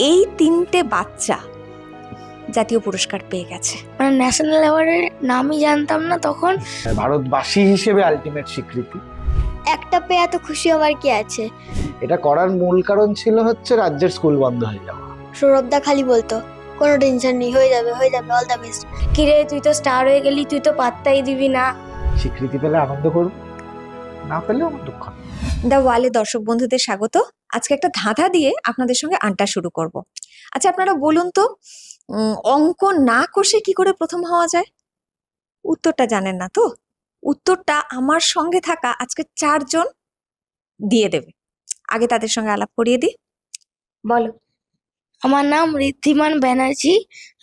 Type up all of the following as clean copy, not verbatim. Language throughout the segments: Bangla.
এই তিনটে বাচ্চা জাতীয় পুরস্কার পেয়ে গেছে। মানে ন্যাশনাল অ্যাওয়ার্ডের নামই জানতাম না তখন। ভারতবাসী হিসেবে আলটিমেট স্বীকৃতি। একটা পেয়ে এত খুশি হওয়ার কি আছে? এটা করার মূল কারণ ছিল হচ্ছে রাজ্যের স্কুল বন্ধ হয়ে যাওয়া। সৌরভদা খালি বলতো কোনো টেনশন নেই, হয়ে যাবে অল দ্য বেস্ট। কিরে তুই তো স্টার হয়ে গেলি, তুই তো পাত্তাই দিবি না। স্বীকৃতি পেলে আনন্দ করব, না পেলে আমার দুঃখ নেই। দ্য ওয়ালে দর্শক বন্ধুদের স্বাগত। আজকে একটা ধাঁধা দিয়ে আপনাদের সঙ্গে আড্ডা শুরু করব। আচ্ছা, আপনারা বলুন তো, অঙ্ক না কষে কি করে প্রথম হওয়া যায়? উত্তরটা জানেন না তো? উত্তরটা আমার সঙ্গে থাকা আজকে 4 জন দিয়ে দেবে। আগে তাদের সঙ্গে আলাপ করিয়ে দিই। বলো। আমার নাম ঋদ্ধিমান ব্যানার্জি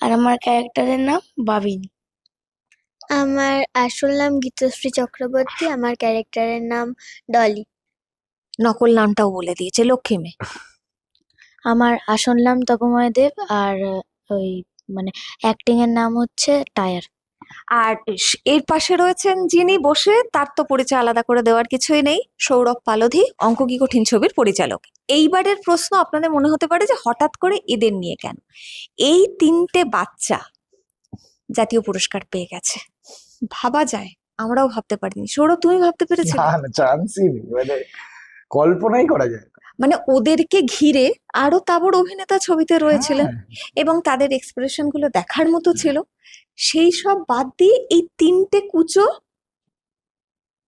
আর আমার ক্যারেক্টারের নাম বাবিনী। আমার আসল নাম গীতশ্রী চক্রবর্তী, আমার ক্যারেক্টারের নাম ডলি। নকল নামটাও বলে দিয়েছে, লক্ষ্মী মেয়ে। আমার আসল নাম তপময় দেব আর ওই মানে অ্যাক্টিং এর নাম হচ্ছে টায়ার। আর এর পাশে রয়েছেন যিনি বসে, তার তো পরিচয় আলাদা করে দেওয়ার কিছুই নেই, সৌরভ পালোধি, অঙ্ক কি কঠিন ছবির পরিচালক। এইবারের প্রশ্ন আপনাদের মনে হতে পারে যে হঠাৎ করে এদের নিয়ে কেন? এই তিনটে বাচ্চা জাতীয় পুরস্কার পেয়ে গেছে। ভাবা যায়? আমরাও ভাবতে পারিনি। সৌরভ, তুমি ভাবতে পেরেছিলে? না, চান্সই নেই, মানে কল্পনাই করা যায় না। মানে ওদেরকে ঘিরে আরো তাবড় অভিনেতা ছবিতে রয়েছিলেন এবং তাদের এক্সপ্রেশন গুলো দেখার মতো ছিল। সেই সব বাদ দিয়ে এই তিনটে কুচো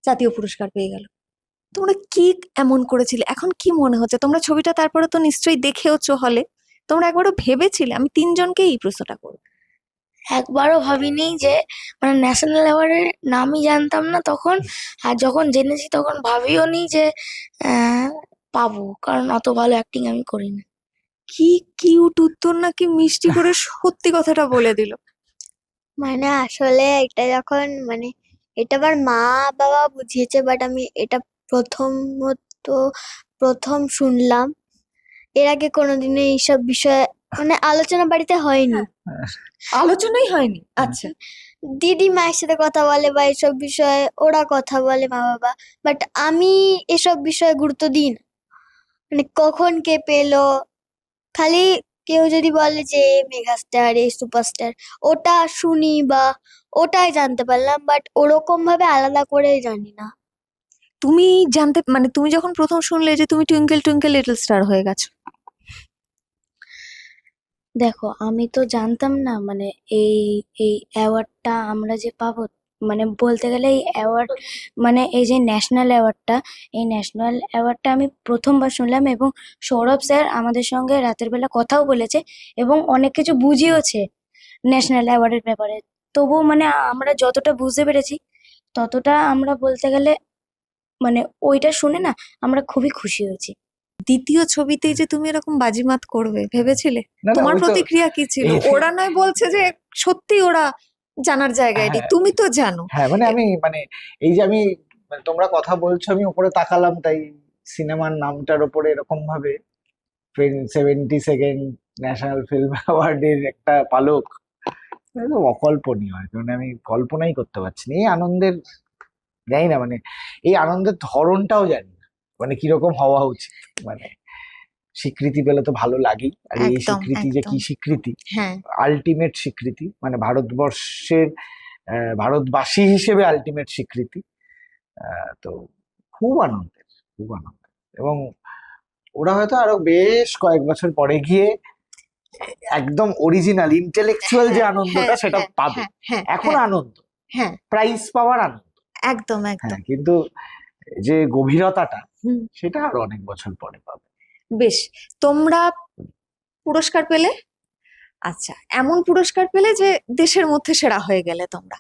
জাতীয় পুরস্কার পেয়ে গেল। তোমরা কি এমন করেছিলে? এখন কি মনে হচ্ছে? তোমরা ছবিটা তারপরে তো নিশ্চয়ই দেখেওছো হলে। তোমরা একবারও ভেবেছিলে? আমি 3 জনকে এই প্রশ্নটা করব। একবারও ভাবিনি যে মানে ন্যাশনাল অ্যাওয়ার্ডের নামই জানতাম না তখন, আর যখন জেনেছি তখন ভাবিও নি যে পাবো, কারণ অত ভালো অ্যাক্টিং আমি করি না। কি কিউট উত্তর, নাকি মিষ্টি করে সত্যি কথাটা বলে দিল। মানে আসলে এটা যখন এটা আমার মা বাবা বুঝিয়েছে, বাট আমি এটা প্রথম শুনলাম। এর আগে কোনোদিনও এইসব বিষয়ে আলোচনা বাড়িতে হয়নি। আলোচনাই হয়নি। আচ্ছা, দিদি মায়ের সাথে কথা বলে বা এসব বিষয়ে ওরা কথা বলে মা বাবা, বাট আমি এসব বিষয়ে গুরুত্ব দিই না। কখন কে পেলো, খালি কেউ যদি বলে যে মেগাস্টার, এই সুপারস্টার, ওটা শুনি বা ওটাই জানতে পারলাম, বাট ওরকম ভাবে আলাদা করে জানি না। তুমি জানতে মানে তুমি যখন প্রথম শুনলে যে তুমি টুইঙ্কেল টুইঙ্কেল লিটল স্টার হয়ে গেছো? দেখো, আমি তো জানতাম না মানে এই এই অ্যাওয়ার্ডটা আমরা যে পাবো, মানে বলতে গেলে এই অ্যাওয়ার্ড মানে এই যে ন্যাশনাল অ্যাওয়ার্ডটা, এই ন্যাশনাল অ্যাওয়ার্ডটা আমি প্রথমবার শুনলাম এবং সৌরভ স্যার আমাদের সঙ্গে রাতের বেলা কথাও বলেছে এবং অনেক কিছু বুঝিয়েছে ন্যাশনাল অ্যাওয়ার্ডের ব্যাপারে। তবুও মানে আমরা যতটা বুঝতে পেরেছি ততটা আমরা বলতে গেলে মানে ওইটা শুনে না আমরা খুবই খুশি হয়েছি। দ্বিতীয় ছবিতেই যে তুমি এরকম বাজিমাত করবে ভেবেছিলে? না, তোমার ওই তো- প্রতিক্রিয়া কি ছিল? ওরা নয় বলছে যে সত্যি ওরা জানার জায়গায় নেই, হ্যাঁ। তুমি তো জানো। হ্যাঁ, আমি এই যে আমি তোমরা কথা বলছো, আমি উপরে তাকালাম, তাই সিনেমার নামটার উপরে এরকম ভাবে 72nd ন্যাশনাল ফিল্ম অ্যাওয়ার্ডের একটা পালক, এটা তো অকল্পনীয়। আমি কল্পনাই করতে পারছি না এই আনন্দের। জানি না, এই আনন্দের ধরনটাও জানি না, কিরকম হওয়া উচিত। স্বীকৃতি পেলে তো ভালো লাগেই, আর এই একদম, স্বীকৃতি যে কি একদম। স্বীকৃতি, হ্যাঁ, আলটিমেট স্বীকৃতি, ভারতবর্ষের ভারতবাসী হিসেবে আলটিমেট স্বীকৃতি। তো খুব আনন্দের, খুব আনন্দের। এবং ওরা হয়তো আরো বেশ কয়েক বছর পরে গিয়ে একদম অরিজিনাল ইন্টেলেকচুয়াল যে আনন্দটা সেটা পাবে। এখন আনন্দ, হ্যাঁ, প্রাইজ পাওয়ার আনন্দ, একদম একদম। হ্যাঁ, কিন্তু যে গভীরতাটা হুম, সেটা আরো অনেক বছর পরে পাবে। বেশ। তোমরা পুরস্কার পেলে, আচ্ছা, এমন পুরস্কার পেলে যে দেশের মধ্যে সেরা হয়ে গেলে তোমরা,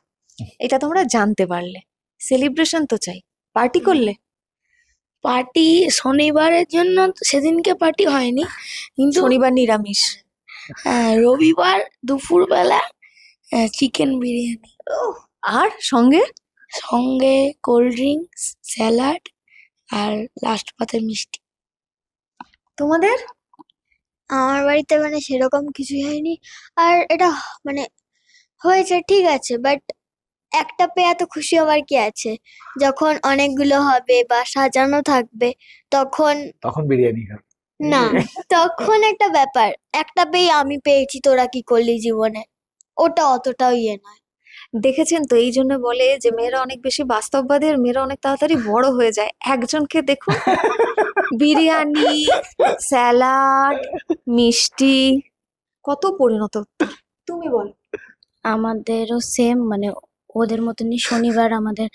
এটা তোমরা জানতে পারলে। সেলিব্রেশন তো চাই, পার্টি করলে? পার্টি শনিবারের জন্য তো সেদিনকে পার্টি হয়নি, কিন্তু শনিবার নিরামিষ। রবিবার দুপুরবেলা চিকেন বিরিয়ানি, আর সঙ্গে সঙ্গে কোল্ড ড্রিঙ্কস, স্যালাড আর লাস্ট পাতে মিষ্টি। তোমাদের? আমার বাড়িতে সেরকম কিছুই হয়নি। আর এটা হয়েছে ঠিক আছে, বাট একটা পেয়ে এত খুশি হওয়ার কি আছে? যখন অনেকগুলো হবে বা সাজানো থাকবে তখন তখন বিরিয়ানি খাবে। না, তখন একটা ব্যাপার, একটা পেয়ে আমি পেয়েছি, তোরা কি করলি জীবনে, ওটা অতটাও ইয়ে নয়। দেখেছেন তো, এই জন্য বলে যে মেয়েরা অনেক বেশি বাস্তববাদী আর মেয়েরা অনেক তাড়াতাড়ি বড় হয়ে যায়। একজনকে দেখুন, বিরিয়ানি, স্যালাড, মিষ্টি, কত পরিণত। তুমি বলো। আমাদেরও সেম, মানে ওদের মতনই শনিবার আমাদের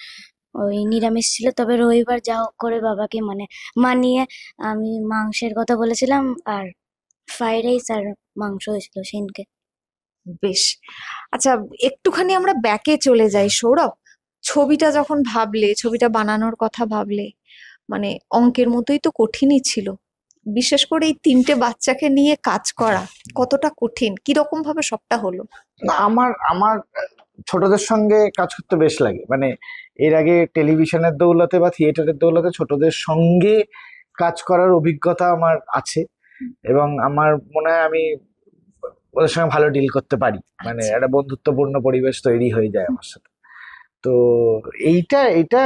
ওই নিরামিষ ছিল, তবে রবিবার যা হোক করে বাবাকে মানে মানিয়ে আমি মাংসের কথা বলেছিলাম, আর ফ্রাইড রাইস আর মাংস হয়েছিল সেদিনকে। বেশ, আচ্ছা, একটুখানি আমরা ব্যাকে চলে যাই। সৌরভ, ছবিটা যখন ভাবলে, ছবিটা বানানোর কথা ভাবলে, মানে অঙ্কের মতোই তো কঠিনই ছিল। বিশেষ করে এই তিনটে বাচ্চাকে নিয়ে কাজ করা কতটা কঠিন, কিরকম ভাবে সবটা হলো? না, আমার আমার ছোটদের সঙ্গে কাজ করতে বেশ লাগে। মানে এর আগে টেলিভিশনের দৌলতে বা থিয়েটারের দৌলতে ছোটদের সঙ্গে কাজ করার অভিজ্ঞতা আমার আছে, এবং আমার মনে হয় আমি ওদের সঙ্গে ভালো ডিল করতে পারি। মানে আচ্ছা। একটা বন্ধুত্বপূর্ণ পরিবেশ তৈরি হয়ে যায় আমার সাথে। তো এইটা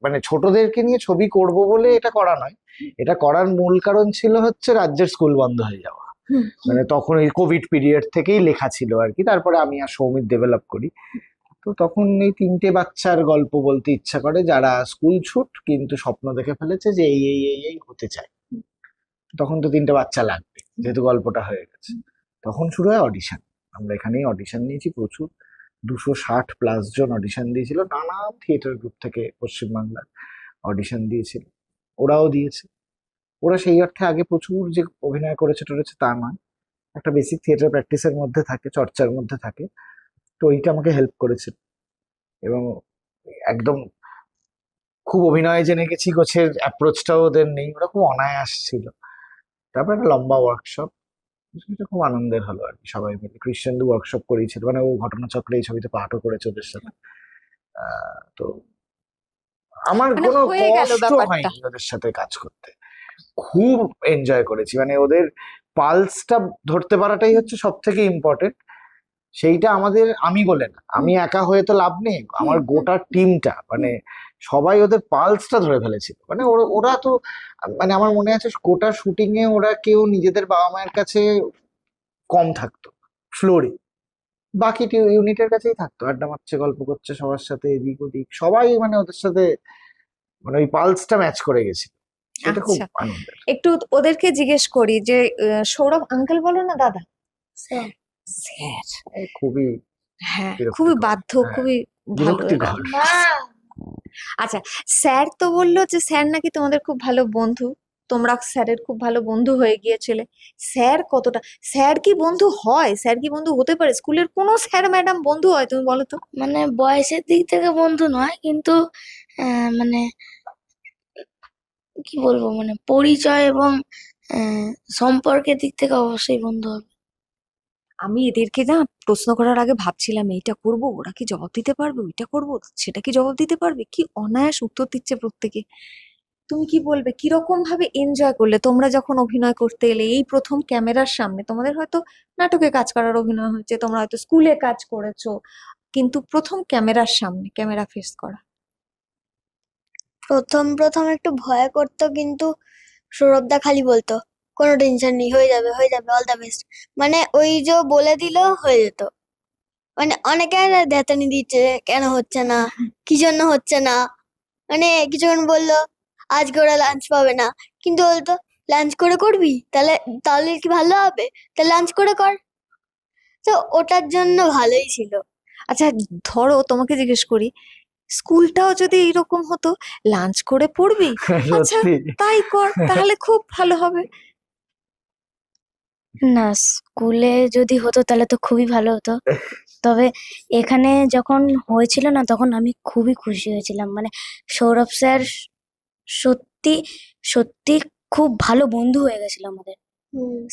মানে ছোটদেরকে নিয়ে ছবি করব বলে এটা করা নয়। এটা করার মূল কারণ ছিল হচ্ছে রাজ্যের স্কুল বন্ধ হয়ে যাওয়া। হুম, মানে তখন এই কোভিড পিরিয়ড থেকেই লেখা ছিল আর কি। তারপরে আমি আর সৌমিত ডেভেলপ করি। তো তখন এই তিনটে বাচ্চার গল্প বলতে ইচ্ছা করে, যারা স্কুল ছুট কিন্তু স্বপ্ন দেখে ফেলেছে যে এই হতে চায়। তখন তো তিনটে বাচ্চা লাগবে, যেহেতু গল্পটা হয়ে গেছে। তখন শুরু হয় অডিশন। আমরা এখানেই অডিশন নিয়েছি প্রচুর, 260+ জন অডিশন দিয়েছিল। নানা থিয়েটার গ্রুপ থেকে পশ্চিমবাংলার অডিশন দিয়েছিল, ওরাও দিয়েছে। ওরা সেই অর্থে আগে প্রচুর যে অভিনয় করেছে টরেছে তা নয়, একটা বেসিক থিয়েটার প্র্যাকটিসের মধ্যে থাকে, চর্চার মধ্যে থাকে। তো ওইটা আমাকে হেল্প করেছে। এবং একদম খুব অভিনয়ে জেনে গেছি গোছের অ্যাপ্রোচটাও ওদের নেই, ওরা খুব অনায়াস ছিল। তারপর একটা লম্বা ওয়ার্কশপ, সেটা খুব আনন্দের হলো আর কি। সবাই মিলে ক্রিশ্চিয়ানদু ওয়ার্কশপ করিয়েছিল, মানে ও ঘটনাচক্রে এই ছবিতে পাঠও করেছে ওদের সাথে। তো আমার মানে কোনো হয়ে গেল কষ্ট ব্যাপারটা। হয়নি ওদের সাথে কাজ করতে। খুব এনজয় করেছি। মানে ওদের পালসটা ধরতে পারাটাই হচ্ছে সব থেকে ইম্পর্টেন্ট। সেইটা আমাদের, আমি বলে না, আমি একা হয়ে তো লাভ নেই, আমার গোটা টিমটা, মানে সবাই ওদের পালসটা ধরে ফেলেছিল। মানে ওরা তো, মানে আমার মনে আছে গোটা শুটিং এ ওরা কেউ নিজেদের বাবা মায়ের কাছে কম থাকতো ফ্লোরে, বাকি ইউনিটের কাছেই থাকতো, আড্ডা মারছে, গল্প করছে সবার সাথে, এদিক ওদিক সবাই, মানে ওদের সাথে মানে ওই পালসটা ম্যাচ করে গেছিল। সেটা খুব আচ্ছা, আনন্দের। একটু ওদেরকে জিজ্ঞেস করি যে সৌরভ আঙ্কেল বলো না দাদা? Sir, sir. এই খুবই হ্যাঁ, খুবই বিরক্তিকর। বাধ্য, হ্যাঁ, খুবই ভালো এরা। বিরক্তিকর। আচ্ছা, স্যার তো বললো যে স্যার নাকি তোমাদের খুব ভালো বন্ধু, তোমরা স্যারের খুব ভালো বন্ধু হয়ে গিয়েছিলে। স্যার কতটা, স্যার কি বন্ধু হয়, স্যার কি বন্ধু হতে পারে? স্কুলের কোনো স্যার ম্যাডাম বন্ধু হয়, তুমি বলো তো? মানে বয়সের দিক থেকে বন্ধু নয়, কিন্তু মানে কি বলবো, মানে পরিচয় এবং সম্পর্কের দিক থেকে অবশ্যই বন্ধু হবে। আমি এদেরকে না প্রশ্ন করার আগে ভাবছিলাম এইটা করব, ওরা কি জবাব দিতে পারবে, ওইটা করব, সেটা কি জবাব দিতে পারবে, কি অনায়াস উত্তর দিচ্ছে প্রত্যেকে। তুমি কি বলবে, কিরকম ভাবে এনজয় করলে তোমরা যখন অভিনয় করতে এলে এই প্রথম ক্যামেরার সামনে? তোমাদের হয়তো নাটকে কাজ করার অভিনয় হয়েছে, তোমরা হয়তো স্কুলে কাজ করেছো, কিন্তু প্রথম ক্যামেরার সামনে ক্যামেরা ফেস করা। প্রথম প্রথম একটু ভয় করতো, কিন্তু সৌরভদা খালি বলতো কোনো টেনশন নেই, হয়ে যাবে হয়ে যাবে, অল দ্য বেস্ট। মানে ওই যে বলে দিল হয়ে যেত। মানে অনেকে ধ্যাতানি দিচ্ছে কেন হচ্ছে না, কি জন্য হচ্ছে না। মানে কিছুক্ষণ বললো আজকে ওরা লাঞ্চ পাবে না, কিন্তু বলতো লাঞ্চ করে করবি, তাহলে তাহলে কি ভালো হবে, তাহলে লাঞ্চ করে কর। তো ওটার জন্য ভালোই ছিল। আচ্ছা, ধরো তোমাকে জিজ্ঞেস করি, স্কুলটাও যদি এরকম হতো, লাঞ্চ করে পড়বি, আচ্ছা সত্যি। তাই কর, তাহলে খুব ভালো হবে। না, স্কুলে যদি হতো তাহলে তো খুবই ভালো হতো। তবে এখানে যখন হয়েছিল না, তখন আমি খুবই খুশি হয়েছিলাম। মানে সৌরভ স্যার সত্যি সত্যি খুব ভালো বন্ধু হয়ে গেছিল আমাদের,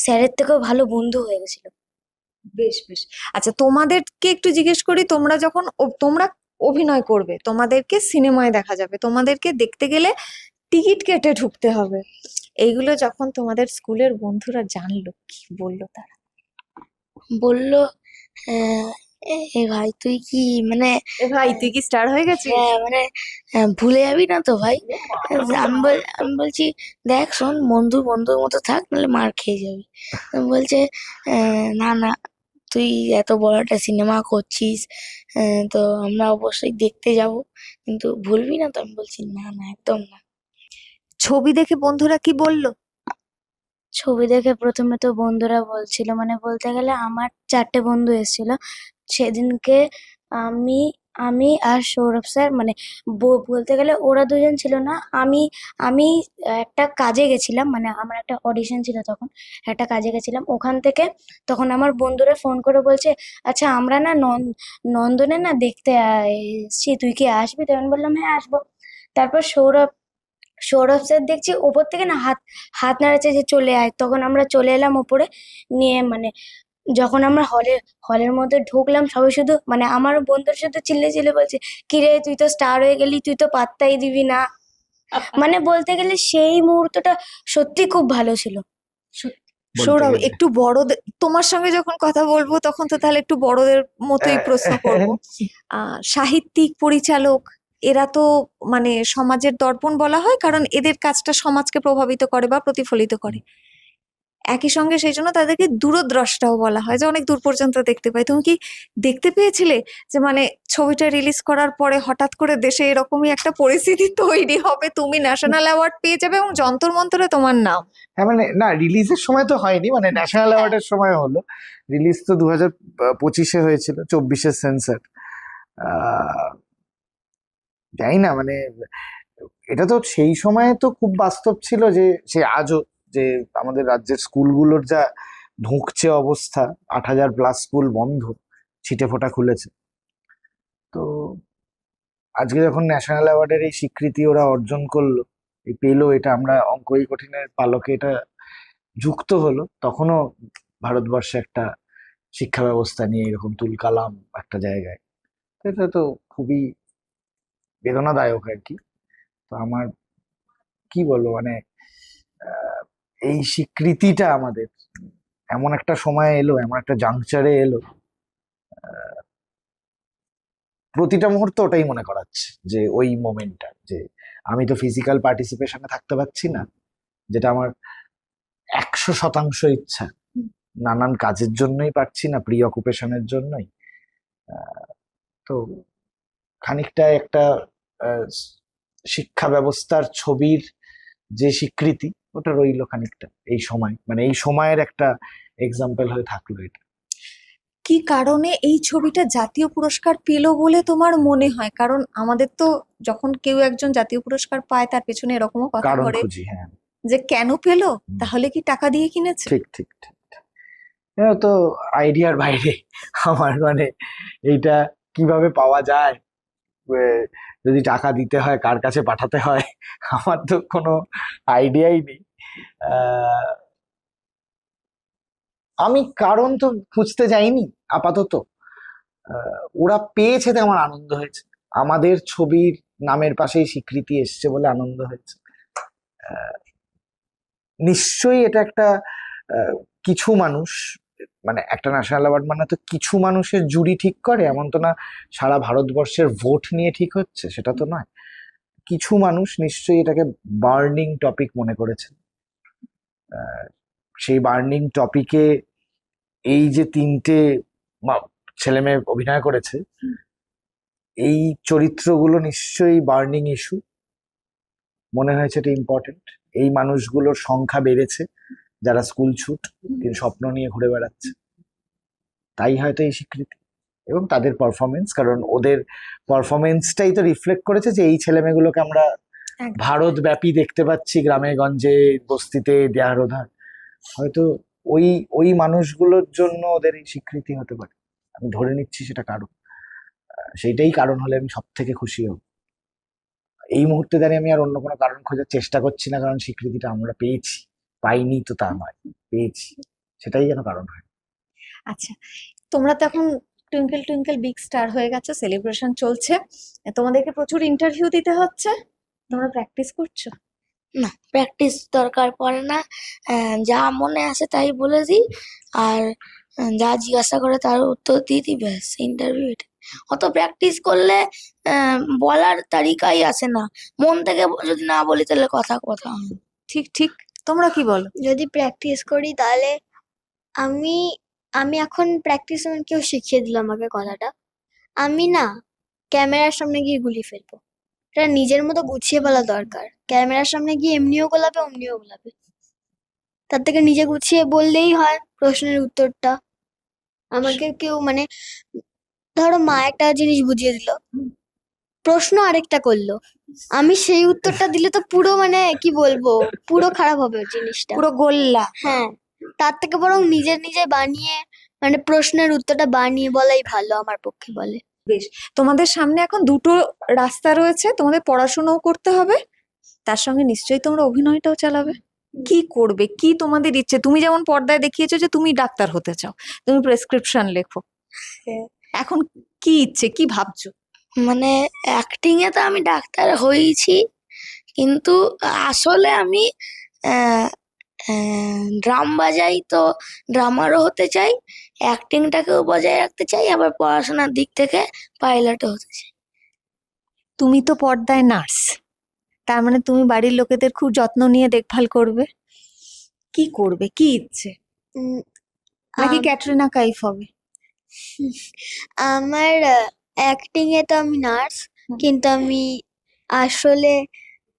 স্যারের থেকেও ভালো বন্ধু হয়ে গেছিল। বেশ বেশ, আচ্ছা তোমাদেরকে একটু জিজ্ঞেস করি, তোমরা যখন তোমরা অভিনয় করবে, তোমাদেরকে সিনেমায় দেখা যাবে, তোমাদেরকে দেখতে গেলে টিকিট কেটে ঢুকতে হবে, এইগুলো যখন তোমাদের স্কুলের বন্ধুরা জানলো, কি বললো তারা? বলল এ ভাই তুই কি মানে এ ভাই তুই কি স্টার হয়ে গেছিস? হ্যাঁ মানে ভুলে যাবি না তো ভাই? আমি বলছি দেখ শোন, বন্ধুর মতো থাক, নাহলে মার খেয়ে যাবি। বলছে না না, তুই এত বড় একটা সিনেমা করছিস, তো আমরা অবশ্যই দেখতে যাব, কিন্তু ভুলবি না তো? আমি বলছি না না, একদম না। ছবি দেখে বন্ধুরা কি বললো? ছবি দেখে প্রথমে তো বন্ধুরা বলছিল, মানে বলতে গেলে আমার 4টে বন্ধু এসেছিল সেদিনকে। আমি আমি আর সৌরভ স্যার, মানে বলতে গেলে ওরা দুজন ছিল না। আমি আমি একটা কাজে গেছিলাম, মানে আমার একটা অডিশন ছিল তখন, একটা কাজে গেছিলাম। ওখান থেকে তখন আমার বন্ধুরা ফোন করে বলছে, আচ্ছা আমরা না নন্দনে না দেখতে এসছি, তুই কি আসবি? তো আমি বললাম হ্যাঁ আসবো। তারপর সৌরভ স্যার দেখছি ওপর থেকে না হাত হাত নাড়াচ্ছে যে চলে আয়। তখন আমরা চলে এলাম ওপরে নিয়ে, মানে যখন আমরা হলের মধ্যে ঢুকলাম, সবাই শুধু মানে আমার বন্ধুর শুধু চিল্লে বলছে, কিরে তুই তো স্টার হয়ে গেলি, তুই তো পাত্তাই দিবি না। মানে বলতে গেলে সেই মুহূর্তটা সত্যি খুব ভালো ছিল। বলতে সৌরভ, গেলে একটু বড়দের তোমার সঙ্গে যখন কথা বলবো তখন তো তাহলে একটু বড়দের মতোই প্রশ্ন করবো। সাহিত্যিক, পরিচালক, এরা তো মানে সমাজের দর্পণ বলা হয়, কারণ এদের কাজটা সমাজকে প্রভাবিত করে বা প্রতিফলিত করে। একই সঙ্গে সেই জন্য তাদেরকে দূরদ্রষ্টাও বলা হয়, যে অনেক দূর পর্যন্ত দেখতে পায়। তুমি কি দেখতে পেয়েছিলে যে মানে ছবিটা রিলিজ করার পরে হঠাৎ করে দেশে এরকমই একটা পরিস্থিতি তৈরি হবে, তুমি ন্যাশনাল অ্যাওয়ার্ড পেয়ে যাবে এবং যন্তর মন্তরে তোমার নাম? হ্যাঁ মানে না, রিলিজের সময় তো হয়নি, মানে ন্যাশনাল অ্যাওয়ার্ডের সময় হলো। রিলিজ তো 2025-এ হয়েছিল, 24-এর সেন্সার। জানি না মানে এটা তো সেই সময় তো খুব বাস্তব ছিল, যে সে আজও যে আমাদের রাজ্যের স্কুলগুলোর যা ঢুকছে অবস্থা, 8,000+ স্কুল বন্ধ, ছিটে ফোটা খুলেছে। তো আজকে যখন ন্যাশনাল অ্যাওয়ার্ডের এই স্বীকৃতি ওরা অর্জন করলো, এই পেলো, এটা আমরা অঙ্কই কঠিনের পালকে এটা যুক্ত হলো, তখনও ভারতবর্ষে একটা শিক্ষা ব্যবস্থা নিয়ে এরকম তুলকালাম একটা জায়গায়। তো এটা তো খুবই বেদনাদায়ক আর কি। তো আমার কি বলবো মানে আহ, এই স্বীকৃতিটা আমাদের এমন একটা সময় এলো, এমন একটা জাংচারে এলো, প্রতিটা মুহূর্ত ওটাই মনে করাচ্ছে, যে ওই মোমেন্টটা, যে আমি তো ফিজিক্যাল পার্টিসিপেশনে থাকতে পারছি না, যেটা আমার 100% ইচ্ছা, নানান কাজের জন্যই পারছি না, প্রি অকুপেশনের জন্যই। তো খানিকটা একটা আহ, শিক্ষা ব্যবস্থার ছবির যে স্বীকৃতি, ওটা রইলো খানিকটা এই সময়, মানে এই সময়ের একটা এক্সাম্পল হয়ে থাকলো এটা। কি কারণে এই ছবিটা জাতীয় পুরস্কার পেল বলে তোমার মনে হয়? কারণ আমাদের তো যখন কেউ একজন জাতীয় পুরস্কার পায় তার পেছনে এরকমও কথা কারণ ঘোরে খুঁজি, হ্যাঁ। যে কেন পেলো, তাহলে কি টাকা দিয়ে কিনেছে? ঠিক ঠিক ঠিক ঠিক। এটা তো আইডিয়ার বাইরে আমার, মানে এইটা কিভাবে পাওয়া যায়, এ, যদি টাকা দিতে হয়, কার কাছে পাঠাতে হয়, আমার তো কোনো আইডিয়াই নেই। আহ, আমি কারণ তো খুঁজতে যাইনি আপাতত। ওরা পেয়েছে তো আমার আনন্দ হয়েছে, আমাদের ছবির নামের পাশেই স্বীকৃতি এসছে বলে আনন্দ হয়েছে। নিশ্চয়ই এটা একটা কিছু মানুষ, মানে একটা ন্যাশনাল অ্যাওয়ার্ড মানে তো কিছু মানুষের জুরি ঠিক করে, এমন তো না সারা ভারতবর্ষের ভোট নিয়ে ঠিক হচ্ছে, সেটা তো নয়। কিছু মানুষ নিশ্চয়ই এটাকে বার্নিং টপিক মনে করেছেন। সেই বার্নিং টপিকে এই যে 3টে ছেলে মেয়ে অভিনয় করেছে, এই চরিত্রগুলো নিশ্চয়ই বার্নিং ইস্যু মনে হয়েছে, এটা ইম্পর্টেন্ট। এই মানুষগুলোর সংখ্যা বেড়েছে যারা স্কুল ছুট কিন্তু স্বপ্ন নিয়ে ঘুরে বেড়াচ্ছে, তাই হয়তো এই স্বীকৃতি। এবং তাদের পারফরমেন্স, কারণ ওদের পারফরমেন্সটাই তো রিফ্লেক্ট করেছে যে এই ছেলেমেয়েগুলোকে আমরা একদম। ভারতব্যাপী দেখতে পাচ্ছি, গ্রামে গঞ্জে, বস্তিতে, দেহার ওধার। হয়তো ওই ওই মানুষগুলোর জন্য ওদের এই স্বীকৃতি হতে পারে, আমি ধরে নিচ্ছি সেটা কারণ। সেইটাই কারণ হলে আমি সব থেকে খুশি হব। এই মুহূর্তে দাঁড়িয়ে আমি আর অন্য কোনো কারণ খোঁজার চেষ্টা করছি না, কারণ স্বীকৃতিটা আমরা পেয়েছি, পাইনি তো তা নয়, পেয়েছি, সেটাই যেন কারণ হয়। আচ্ছা, তোমরা তো এখন টুইঙ্কেল টুইঙ্কেল বিগ স্টার হয়ে গেছো, সেলিব্রেশন চলছে, তোমাদেরকে প্রচুর ইন্টারভিউ দিতে হচ্ছে, তোমরা প্র্যাকটিস করছো? না, প্র্যাকটিস দরকার পড়ে না, যা মনে আসে তাই বলে দিই। আর যা জিজ্ঞাসা করে তার উত্তর দিয়ে দিই, ব্যাস ইন্টারভিউ এটা। অত প্র্যাকটিস করলে বলার তারিকাই আসে না। মন থেকে যদি না বলি তাহলে কথা হয় না। ঠিক ঠিক, তোমরা কি বলো? যদি প্র্যাকটিস করি তাহলে আমি আমি এখন প্র্যাকটিস কেউ শিখিয়ে দিল আমাকে কথাটা, আমি না ক্যামেরার সামনে গিয়ে গুলি ফেলবো। এটা নিজের মতো গুছিয়ে বলা দরকার। ক্যামেরার সামনে গিয়ে এমনিও গোলাবে অমনিও গোলাবে, তার থেকে নিজে গুছিয়ে বললেই হয় প্রশ্নের উত্তরটা। আমাকে কেউ মানে ধরো মা একটা জিনিস বুঝিয়ে দিল, প্রশ্ন আরেকটা করলো, আমি সেই উত্তরটা দিলে তো পুরো মানে কি বলবো, পুরো খারাপ হবে জিনিসটা। পুরো গোল্লা। হ্যাঁ, তার থেকে বরং নিজে নিজে বানিয়ে মানে প্রশ্নের উত্তরটা বানিয়ে বলাই ভালো আমার পক্ষে বলে। বেশ, তোমাদের সামনে এখন দুটো রাস্তা রয়েছে, তোমাদের পড়াশোনাও করতে হবে, তার সঙ্গে নিশ্চয়ই তোমরা অভিনয়টাও চালাবে। কি করবে, কি তোমাদের ইচ্ছে? তুমি যেমন পর্দায় দেখিয়েছো যে তুমি ডাক্তার হতে চাও, তুমি প্রেসক্রিপশন লেখো, হ্যাঁ। এখন কি ইচ্ছে, কি ভাবছো? মানে অ্যাক্টিং এ তো আমি ডাক্তার হয়েছি, কিন্তু আসলে আমি ড্রাম বাজাই, তো ড্রামারও হতে চাই, অ্যাক্টিংটাকেও বজায় রাখতে চাই, আবার পড়াশোনার দিক থেকে পাইলটও হতে চাই। তুমি তো পর্দায় নার্স, তার মানে তুমি বাড়ির লোকেদের খুব যত্ন নিয়ে দেখভাল করবে। কি করবে, কি ইচ্ছে? উম, নাকি আম- ক্যাটরিনা কাইফ হবে? আমার অ্যাক্টিং এ তো আমি নার্স, কিন্তু আমি আসলে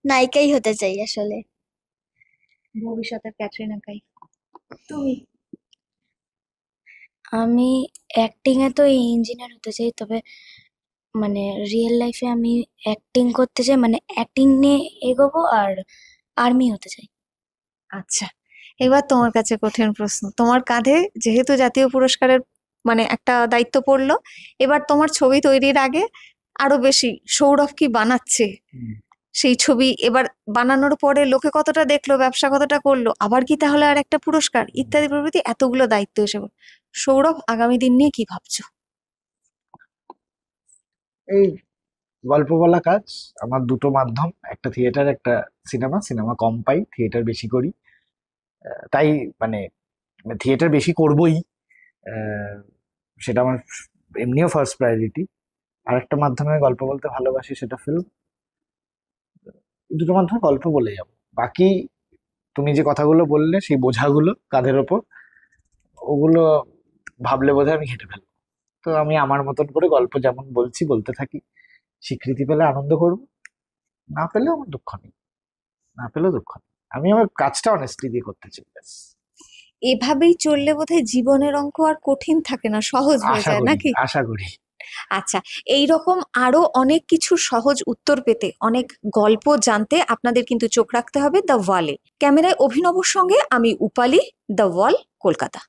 নায়িকাই হতে চাই আসলে। ভবিষ্যতের ক্যাটরিনা কাইফ তুমি? আমি অ্যাক্টিং এ তো ইঞ্জিনিয়ার হতে চাই, তবে মানে রিয়েল লাইফে আমি অ্যাক্টিং করতে চাই, মানে অ্যাক্টিং নিয়ে এগোবো, আর আর্মি হতে চাই। আচ্ছা, এবার তোমার কাছে কঠিন প্রশ্ন। তোমার কাঁধে যেহেতু জাতীয় পুরস্কারের মানে একটা দায়িত্ব পড়লো, এবার তোমার ছবি তৈরির আগে আরো বেশি সৌরভ কি বানাচ্ছে, সেই ছবি এবার বানানোর পরে লোকে কতটা দেখলো, ব্যবসা কতটা করলো, আবার কি তাহলে আর একটা পুরস্কার, ইত্যাদি প্রভৃতি এতগুলো দায়িত্ব এসে পড়লো। সৌরভ আগামী দিন নিয়ে কি ভাবছো? এই গল্প বলা কাজ আমার দুটো মাধ্যম, একটা থিয়েটার, একটা সিনেমা। সিনেমা কম পাই, থিয়েটার বেশি করি। তাই মানে থিয়েটার বেশি করবই, আহ, সেটা আমার এমনিও ফার্স্ট প্রায়োরিটি। আর একটা মাধ্যমে গল্প বলতে ভালোবাসি, সেটা ফিল্ম। দুটো মাধ্যমে গল্প বলে যাব। বাকি তুমি যে কথাগুলো বললে, সেই বোঝাগুলো কাঁধের ওপর, ওগুলো ভাবলে বোধহয় আমি হেঁটে ফেলবো। তো আমি আমার মতন করে গল্প যেমন বলছি বলতে থাকি, স্বীকৃতি পেলে আনন্দ করবো, না পেলেও আমার দুঃখ নেই, না পেলেও দুঃখ নেই। আমি আমার কাজটা অনেস্টলি দিয়ে করতে চাই, ব্যাস। এভাবেই চললে বোধহয় জীবনের অঙ্ক আর কঠিন থাকে না, সহজ হয়ে আশা যায় করি, নাকি? আশা করি। আচ্ছা, এইরকম আরো অনেক কিছু সহজ উত্তর পেতে, অনেক গল্প জানতে আপনাদের কিন্তু চোখ রাখতে হবে দ্য ওয়ালে। ক্যামেরায় অভিনবর সঙ্গে আমি উপালি, দ্য ওয়াল, কলকাতা।